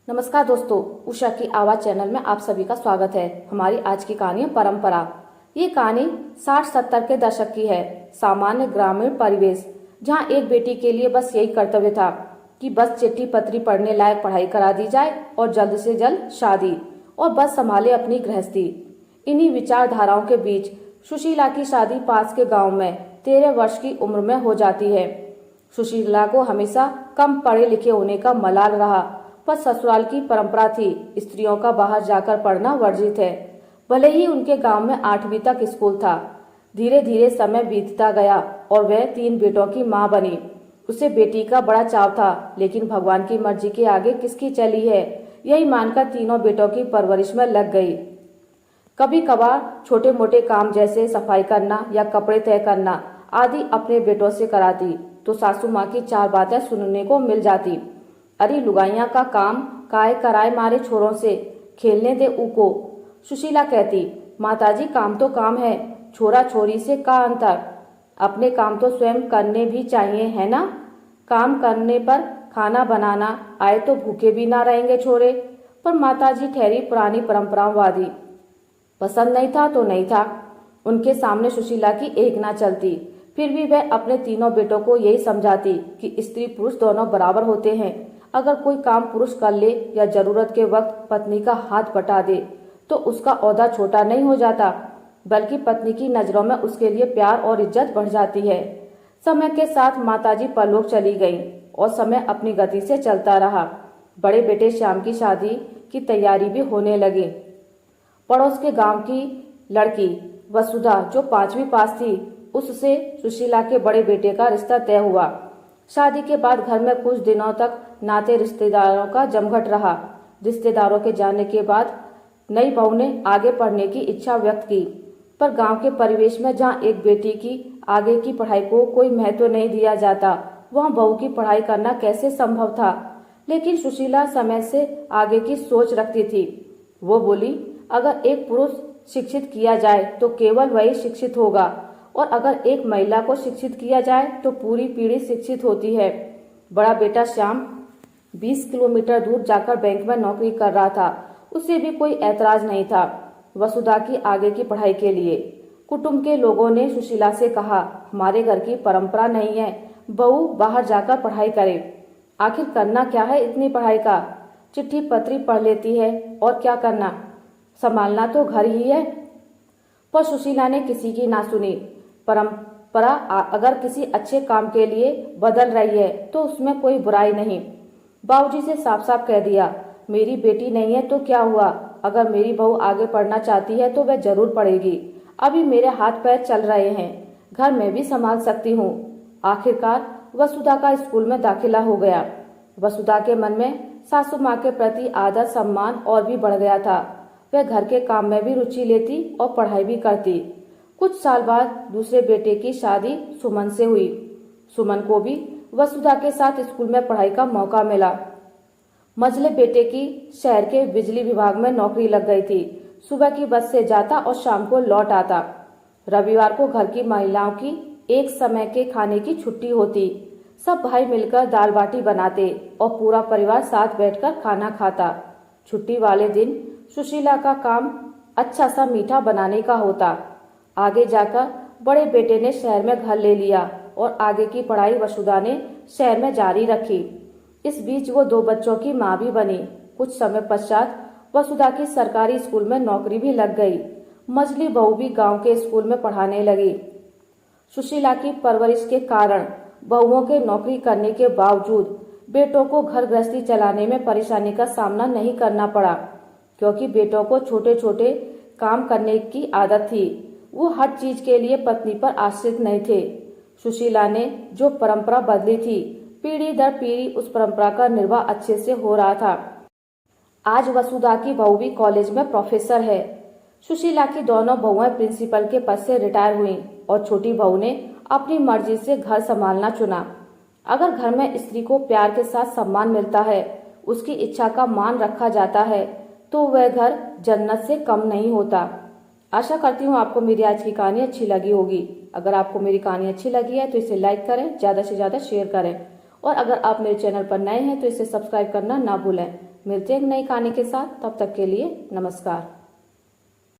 नमस्कार दोस्तों, उषा की आवाज चैनल में आप सभी का स्वागत है। हमारी आज की कहानी है परंपरा। ये कहानी 60-70 के दशक की है। सामान्य ग्रामीण परिवेश जहाँ एक बेटी के लिए बस यही कर्तव्य था कि बस चिट्ठी पत्री पढ़ने लायक पढ़ाई करा दी जाए और जल्द से जल्द शादी और बस संभाले अपनी गृहस्थी। इन्हीं विचारधाराओं के बीच सुशीला की शादी पास के गाँव में 13 वर्ष की उम्र में हो जाती है। सुशीला को हमेशा कम पढ़े लिखे होने का मलाल रहा, पर ससुराल की परंपरा थी स्त्रियों का बाहर जाकर पढ़ना वर्जित है। भले ही उनके गांव में 8वीं तक स्कूल था। धीरे धीरे समय बीतता गया और वह 3 बेटों की मां बनी। उसे बेटी का बड़ा चाव था, लेकिन भगवान की मर्जी के आगे किसकी चली है, यही मानकर तीनों बेटों की परवरिश में लग गई। कभी कभार छोटे मोटे काम जैसे सफाई करना या कपड़े तय करना आदि अपने बेटों से कराती तो सासू माँ की 4 बातें सुनने को मिल जाती। अरे लुगाइयां का काम काय कराए मारे छोरों से, खेलने दे ऊको। सुशीला कहती, माताजी काम तो काम है, छोरा छोरी से का अंतर। अपने काम तो स्वयं करने भी चाहिए है ना। काम करने पर खाना बनाना आए तो भूखे भी ना रहेंगे छोरे। पर माताजी ठहरी पुरानी परंपरावादी। पसंद नहीं था तो नहीं था। उनके सामने सुशीला की एक ना चलती। फिर भी वह अपने तीनों बेटों को यही समझाती कि स्त्री पुरुष दोनों बराबर होते हैं। अगर कोई काम पुरुष कर ले या जरूरत के वक्त पत्नी का हाथ बटा दे तो उसका ओहदा छोटा नहीं हो जाता, बल्कि पत्नी की नजरों में उसके लिए प्यार और इज्जत बढ़ जाती है। समय के साथ माताजी परलोक चली गईं और समय अपनी गति से चलता रहा। बड़े बेटे श्याम की शादी की तैयारी भी होने लगी। पड़ोस के गांव की लड़की वसुधा जो 5वीं पास थी, उससे सुशीला के बड़े बेटे का रिश्ता तय हुआ। शादी के बाद घर में कुछ दिनों तक नाते रिश्तेदारों का जमघट रहा। रिश्तेदारों के जाने के बाद नई बहू ने आगे पढ़ने की इच्छा व्यक्त की, पर गांव के परिवेश में जहां एक बेटी की आगे की पढ़ाई को कोई महत्व नहीं दिया जाता, वहां बहू की पढ़ाई करना कैसे संभव था। लेकिन सुशीला समय से आगे की सोच रखती थी। वो बोली, अगर एक पुरुष शिक्षित किया जाए तो केवल वही शिक्षित होगा, और अगर एक महिला को शिक्षित किया जाए तो पूरी पीढ़ी शिक्षित होती है। बड़ा बेटा श्याम 20 किलोमीटर दूर जाकर बैंक में नौकरी कर रहा था। उसे भी कोई ऐतराज नहीं था वसुधा की आगे की पढ़ाई के लिए। कुटुंब के लोगों ने सुशीला से कहा, हमारे घर की परंपरा नहीं है बहू बाहर जाकर पढ़ाई करे। आखिर करना क्या है इतनी पढ़ाई का, चिट्ठी पत्री पढ़ लेती है और क्या करना, संभालना तो घर ही है। पर सुशीला ने किसी की ना सुनी। परंपरा अगर किसी अच्छे काम के लिए बदल रही है तो उसमें कोई बुराई नहीं। बाबूजी से साफ साफ कह दिया, मेरी बेटी नहीं है तो क्या हुआ, अगर मेरी बहू आगे पढ़ना चाहती है तो वह जरूर पढ़ेगी। अभी मेरे हाथ पैर चल रहे हैं, घर में भी संभाल सकती हूँ। आखिरकार वसुधा का स्कूल में दाखिला हो गया। वसुधा के मन में सासू माँ के प्रति आदर सम्मान और भी बढ़ गया था। वह घर के काम में भी रुचि लेती और पढ़ाई भी करती। कुछ साल बाद दूसरे बेटे की शादी सुमन से हुई। सुमन को भी वसुधा के साथ स्कूल में पढ़ाई का मौका मिला। मझले बेटे की शहर के बिजली विभाग में नौकरी लग गई थी। सुबह की बस से जाता और शाम को लौट आता। रविवार को घर की महिलाओं की एक समय के खाने की छुट्टी होती। सब भाई मिलकर दाल बाटी बनाते और पूरा परिवार साथ बैठकर खाना खाता। छुट्टी वाले दिन सुशीला का काम अच्छा सा मीठा बनाने का होता। आगे जाकर बड़े बेटे ने शहर में घर ले लिया और आगे की पढ़ाई वसुधा ने शहर में जारी रखी। इस बीच वो 2 बच्चों की मां भी बनी। कुछ समय पश्चात वसुधा की सरकारी स्कूल में नौकरी भी लग गई। मझली बहू भी गांव के स्कूल में पढ़ाने लगी। सुशीला की परवरिश के कारण बहुओं के नौकरी करने के बावजूद बेटों को घर गृहस्थी चलाने में परेशानी का सामना नहीं करना पड़ा, क्योंकि बेटों को छोटे छोटे काम करने की आदत थी। वो हर चीज के लिए पत्नी पर आश्रित नहीं थे। सुशीला ने जो परंपरा बदली थी, पीढ़ी दर पीढ़ी उस परंपरा का निर्वाह अच्छे से हो रहा था। आज वसुधा की बहू भी कॉलेज में प्रोफेसर है। सुशीला की दोनों बहुएं प्रिंसिपल के पद से रिटायर हुई और छोटी बहू ने अपनी मर्जी से घर संभालना चुना। अगर घर में स्त्री को प्यार के साथ सम्मान मिलता है, उसकी इच्छा का मान रखा जाता है, तो वह घर जन्नत से कम नहीं होता। आशा करती हूँ आपको मेरी आज की कहानी अच्छी लगी होगी। अगर आपको मेरी कहानी अच्छी लगी है तो इसे लाइक करें, ज़्यादा से ज़्यादा शेयर करें, और अगर आप मेरे चैनल पर नए हैं तो इसे सब्सक्राइब करना ना भूलें। मिलते हैं एक नई कहानी के साथ, तब तक के लिए नमस्कार।